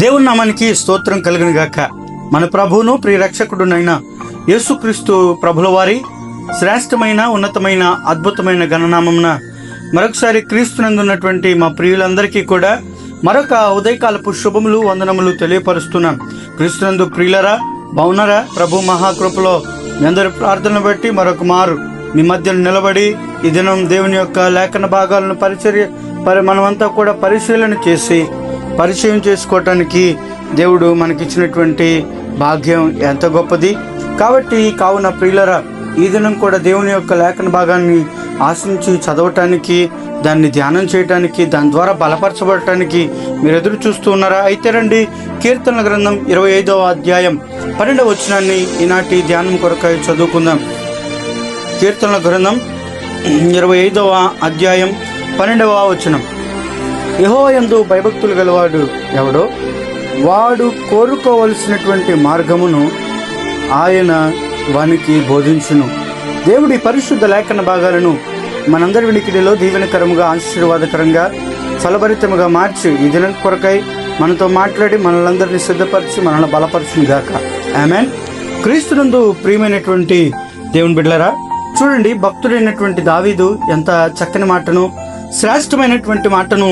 దేవుని నామానికి స్తోత్రం కలుగును గాక. మన ప్రభువును ప్రియరక్షకుడునైన యేసుక్రీస్తు ప్రభుల వారి శ్రేష్టమైన ఉన్నతమైన అద్భుతమైన గణనామమున మరొకసారి క్రీస్తునందున్నటువంటి మా ప్రియులందరికీ కూడా మరొక ఉదయకాలపు శుభములు వందనములు తెలియపరుస్తున్నాను. క్రీస్తునందు ప్రియులరా, బావున్నారా? ప్రభు మహాకృపలో మీ అందరి ప్రార్థన బట్టి మరొక మారు మీ మధ్యన నిలబడి ఈ దినం దేవుని యొక్క లేఖన భాగాలను మనమంతా కూడా పరిశీలన చేసి పరిచయం చేసుకోవటానికి దేవుడు మనకిచ్చినటువంటి భాగ్యం ఎంత గొప్పది. కాబట్టి కావున ప్రియులరా, ఈ దినం కూడా దేవుని యొక్క లేఖన భాగాన్ని ఆశించి చదవటానికి, దాన్ని ధ్యానం చేయటానికి, దాని ద్వారా బలపరచబడటానికి మీరు ఎదురు చూస్తూ ఉన్నారా? అయితే రండి, కీర్తనల గ్రంథం 25వ అధ్యాయం 12వ వచనాన్ని ఈనాటి ధ్యానం కొరకై చదువుకుందాం. కీర్తనల గ్రంథం 25వ అధ్యాయం 12వ వచనం. యెహోవా యందు భయభక్తులు గలవాడు ఎవడో, వాడు కోరుకోవలసినటువంటి మార్గమును ఆయన వానికి బోధించును. దేవుడి పరిశుద్ధ లేఖన భాగాలను మనందరి వినికిడిలో దీవెనకరముగా, ఆశీర్వాదకరంగా, ఫలభరితముగా మార్చి ఈ దినం కొరకై మనతో మాట్లాడి మనలందరినీ సిద్ధపరిచి మనల్ని బలపరచును గాక. ఆమేన్. క్రీస్తునందు ప్రియమైనటువంటి దేవుని బిడ్డలారా, చూడండి, భక్తుడైనటువంటి దావీదు ఎంత చక్కని మాటను, శ్రేష్టమైనటువంటి మాటను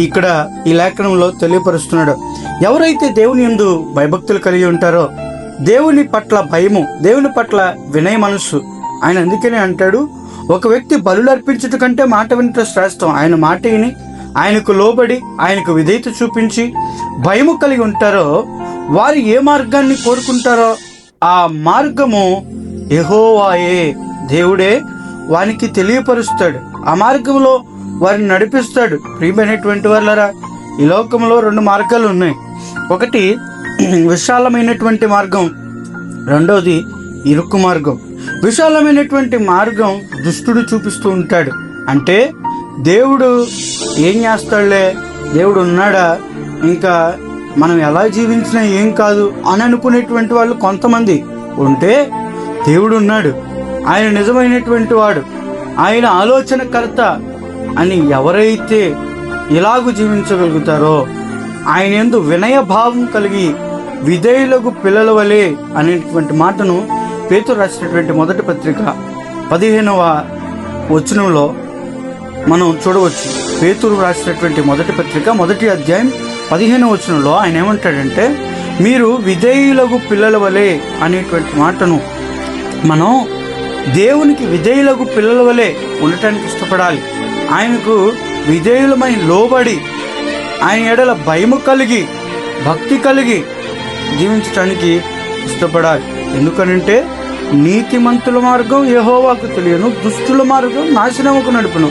ఇక్కడ ఈ లేఖనంలో తెలియపరుస్తున్నాడు. ఎవరైతే దేవుని యందు భయభక్తులు కలిగి ఉంటారో, దేవుని పట్ల భయము, దేవుని పట్ల వినయ మనస్సు, ఆయన అందుకనే అంటాడు, ఒక వ్యక్తి బలులు అర్పించుట కంటే మాట వినటం శ్రేష్టం. ఆయన మాట విని ఆయనకు లోబడి ఆయనకు విధేయత చూపించి భయము కలిగి ఉంటారో, వారు ఏ మార్గాన్ని కోరుకుంటారో ఆ మార్గము యెహోవాయే, దేవుడే వారికి తెలియపరుస్తాడు. ఆ మార్గంలో వారిని నడిపిస్తాడు. ప్రియమైనటువంటి వాళ్ళరా, ఈ లోకంలో 2 మార్గాలు ఉన్నాయి. ఒకటి విశాలమైనటువంటి మార్గం, రెండోది ఇరుకు మార్గం. విశాలమైనటువంటి మార్గం దుష్టుడు చూపిస్తూ ఉంటాడు. అంటే దేవుడు ఏం చేస్తాడులే, దేవుడు ఉన్నాడా, ఇంకా మనం ఎలా జీవించినా ఏం కాదు అని అనుకునేటువంటి వాళ్ళు కొంతమంది ఉంటే, దేవుడు ఉన్నాడు, ఆయన నిజమైనటువంటి వాడు, ఆయన ఆలోచనకర్త అని ఎవరైతే ఇలాగూ జీవించగలుగుతారో, ఆయన యందు వినయ భావం కలిగి విధేయులకు పిల్లల వలె అనేటువంటి మాటను పేతురు రాసినటువంటి మొదటి పత్రిక 15వ వచనంలో మనం చూడవచ్చు. పేతురు రాసినటువంటి మొదటి పత్రిక 1వ అధ్యాయం 15వ వచనంలో ఆయన ఏమంటాడంటే, మీరు విధేయులకు పిల్లల వలె అనేటువంటి మాటను మనం దేవునికి విధేయులకు పిల్లల వలె ఉండటానికి ఇష్టపడాలి. ఆయనకు విధేయులమై లోబడి ఆయన ఎడల భయము కలిగి భక్తి కలిగి జీవించటానికి ఇష్టపడాలి. ఎందుకనంటే నీతిమంతుల మార్గం యెహోవాకు తెలియను, దుష్టుల మార్గం నాశనముకు నడుపును.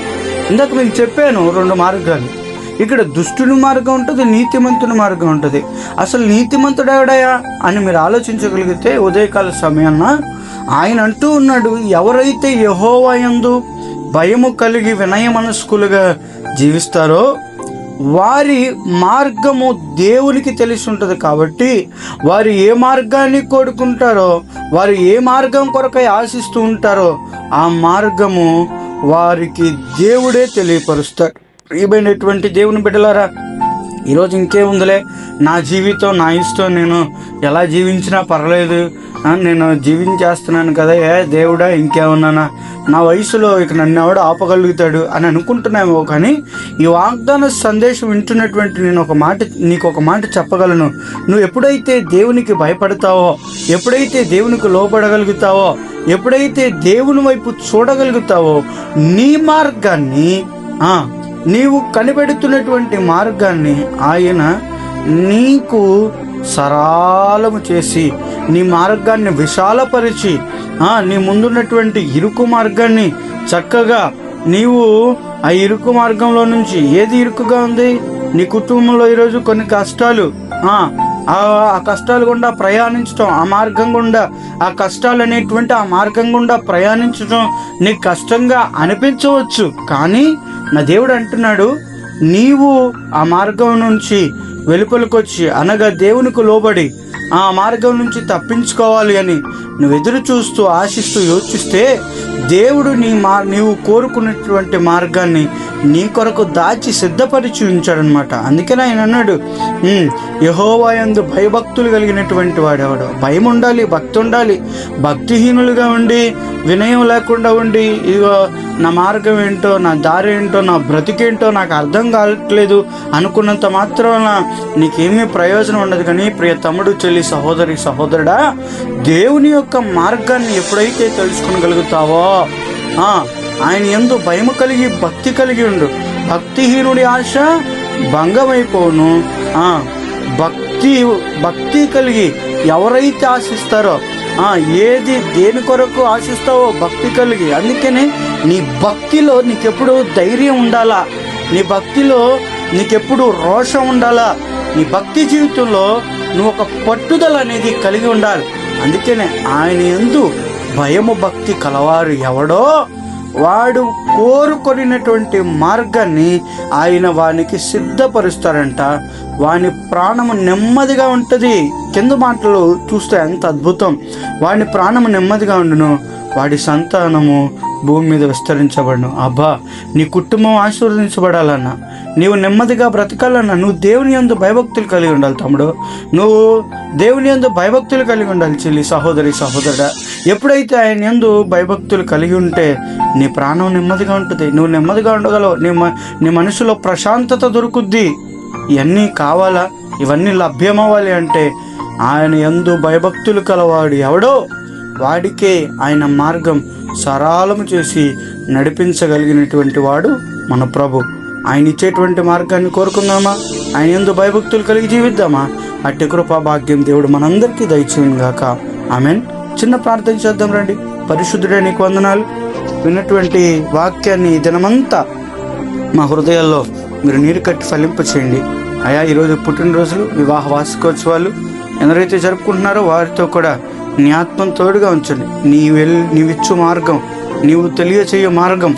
ఇందాక మీకు చెప్పాను 2 మార్గాలు. ఇక్కడ దుష్టుని మార్గం ఉంటుంది, నీతిమంతుని మార్గం ఉంటుంది. అసలు నీతిమంతుడు ఎవడయా అని మీరు ఆలోచించగలిగితే ఉదయకాల సమయాన్న ఆయన అంటూ ఉన్నాడు, ఎవరైతే యెహోవా యందు భయము కలిగి వినయ మనస్కులుగా జీవిస్తారో వారి మార్గము దేవునికి తెలిసి ఉంటుంది. కాబట్టి వారు ఏ మార్గాన్ని కోరుకుంటారో, వారు ఏ మార్గం కొరకై ఆశిస్తూ ఉంటారో ఆ మార్గము వారికి దేవుడే తెలియపరుస్తాడు. ప్రియమైనటువంటి దేవుని బిడ్డలారా, ఈరోజు ఇంకేముందిలే, నా జీవితం నా ఇష్టం, నేను ఎలా జీవించినా పర్లేదు, నేను జీవించేస్తున్నాను కదా, దేవుడా ఇంకేమన్నానా, నా వయసులో ఇక నన్ను ఎవడు ఆపగలుగుతాడు అని అనుకుంటున్నామో. కానీ ఈ వాగ్దాన సందేశం వింటున్నటువంటి నీకు ఒక మాట చెప్పగలను. నువ్వు ఎప్పుడైతే దేవునికి భయపడతావో, ఎప్పుడైతే దేవునికి లోబడగలుగుతావో, ఎప్పుడైతే దేవుని వైపు చూడగలుగుతావో, నీ మార్గాన్ని, నీవు కనిపెడుతున్నటువంటి మార్గాన్ని ఆయన నీకు సరళము చేసి, నీ మార్గాన్ని విశాలపరిచి, నీ ముందున్నటువంటి ఇరుకు మార్గాన్ని చక్కగా నీవు ఆ ఇరుకు మార్గంలో నుంచి, ఏది ఇరుకుగా ఉంది, నీ కుటుంబంలో ఈరోజు కొన్ని కష్టాలు, ఆ కష్టాలు గుండా ప్రయాణించడం, ఆ మార్గం గుండా, ఆ కష్టాలు అనేటువంటి ఆ మార్గం గుండా ప్రయాణించడం నీకు కష్టంగా అనిపించవచ్చు. కానీ నా దేవుడు అంటున్నాడు, నీవు ఆ మార్గం నుంచి వెలుపలికొచ్చి, అనగా దేవునికి లోబడి ఆ మార్గం నుంచి తప్పించుకోవాలి అని నువ్వు ఎదురు చూస్తూ ఆశిస్తూ యోచిస్తే దేవుడు నీవు కోరుకున్నటువంటి మార్గాన్ని నీ కొరకు దాచి సిద్ధపరిచి ఉంచాడనమాట. అందుకని ఆయన అన్నాడు, యెహోవా యందు భయభక్తులు కలిగినటువంటి వాడెవడు. భయం ఉండాలి, భక్తి ఉండాలి. భక్తిహీనులుగా ఉండి, వినయం లేకుండా ఉండి, ఇదిగో నా మార్గం ఏంటో, నా దారి ఏంటో, నా బ్రతికేంటో నాకు అర్థం కావట్లేదు అనుకున్నంత మాత్రాన నీకేమీ ప్రయోజనం ఉండదు. కానీ ప్రియ తమ్ముడు, చెల్లి, సహోదరి, సహోదరుడా, దేవుని యొక్క మార్గాన్ని ఎప్పుడైతే తెలుసుకోగలుగుతావో ఆయన యందు భయము కలిగి భక్తి కలిగి ఉండు. భక్తిహీనుడి ఆశ భంగమైపోను. భక్తి కలిగి ఎవరైతే ఆశిస్తారో, దేని కొరకు ఆశిస్తావో భక్తి కలిగి. అందుకనే నీ భక్తిలో నీకెప్పుడు ధైర్యం ఉండాలా, నీ భక్తిలో నీకెప్పుడు రోషం ఉండాలా, నీ భక్తి జీవితంలో నువ్వు ఒక పట్టుదల అనేది కలిగి ఉండాలి. అందుకనే ఆయన యందు భయము భక్తి కలవారు ఎవడో వాడు కోరుకొనినటువంటి మార్గాన్ని ఆయన వానికి సిద్ధపరుస్తారంట. వాని ప్రాణము నెమ్మదిగా ఉంటుంది. కింద మాటలు చూస్తే ఎంత అద్భుతం. వాడి ప్రాణము నెమ్మదిగా ఉండును, వాడి సంతానము భూమి మీద విస్తరించబడును. అబ్బా, నీ కుటుంబం ఆశీర్వదించబడాలన్నా, నీవు నెమ్మదిగా బ్రతకాలన్నా నువ్వు దేవుని యందు భయభక్తులు కలిగి ఉండాలి తమ్ముడు. నువ్వు దేవుని యందు భయభక్తులు కలిగి ఉండాలి చెల్లి, సహోదరి, సహోదరుడా. ఎప్పుడైతే ఆయన యందు భయభక్తులు కలిగి ఉంటే నీ ప్రాణం నెమ్మదిగా ఉంటుంది. నువ్వు నెమ్మదిగా ఉండగలవు. నీ మనసులో ప్రశాంతత దొరుకుద్ది. ఇవన్నీ కావాలా? ఇవన్నీ లభ్యమవ్వాలి అంటే ఆయన యందు భయభక్తులు కలవాడు ఎవడో వాడికే ఆయన మార్గం సరళము చేసి నడిపించగలిగినటువంటి వాడు మన ప్రభు. ఆయన ఇచ్చేటువంటి మార్గాన్ని కోరుకుందామా? ఆయన యందు భయభక్తులు కలిగి జీవిద్దామా? అట్టి కృపా భాగ్యం దేవుడు మనందరికీ దయచేయును గాక. ఆమెన్. చిన్న ప్రార్థన చేద్దాం రండి. పరిశుద్ధుడే, నీకు వందనాలు. విన్నటువంటి వాక్యాన్ని దినమంతా మా హృదయాల్లో మీరు నీరు కట్టి ఫలింప చేయండి అయా. ఈరోజు పుట్టినరోజులు, వివాహ వార్షికోత్సవాలు ఎవరైతే జరుపుకుంటున్నారో వారితో కూడా నీ ఆత్మను తోడుగా ఉంచండి. నీవిచ్చు మార్గం, నీవు తెలియచేయ మార్గం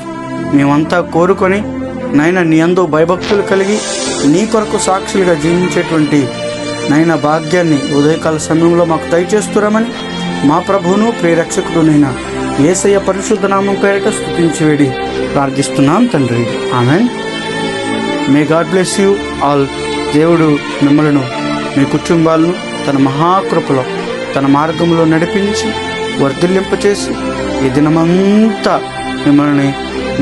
మేమంతా కోరుకొని నాయన నీ యందు భయభక్తులు కలిగి నీ కొరకు సాక్షులుగా జీవించేటువంటి నాయన భాగ్యాన్ని ఉదయకాల సమయంలో మాకు దయచేస్తున్నామని మా ప్రభువును ప్రియరక్షకుడునైనా యేసయ్య పరిశుద్ధ నామం పేరిట స్తుతించి వేడి ప్రార్థిస్తున్నాం తండ్రి. Amen. May God bless you all. దేవుడు మిమ్మలను, మీ కుటుంబాలను తన మహాకృపలో తన మార్గంలో నడిపించి వర్ధిల్లింపచేసి ఈ దినమంతా మిమ్మల్ని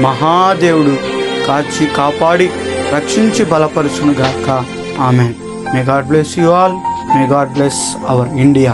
మహాదేవుడు కాచి కాపాడి రక్షించి బలపరుచునుగాక. Amen. May God bless you all. May God bless our India.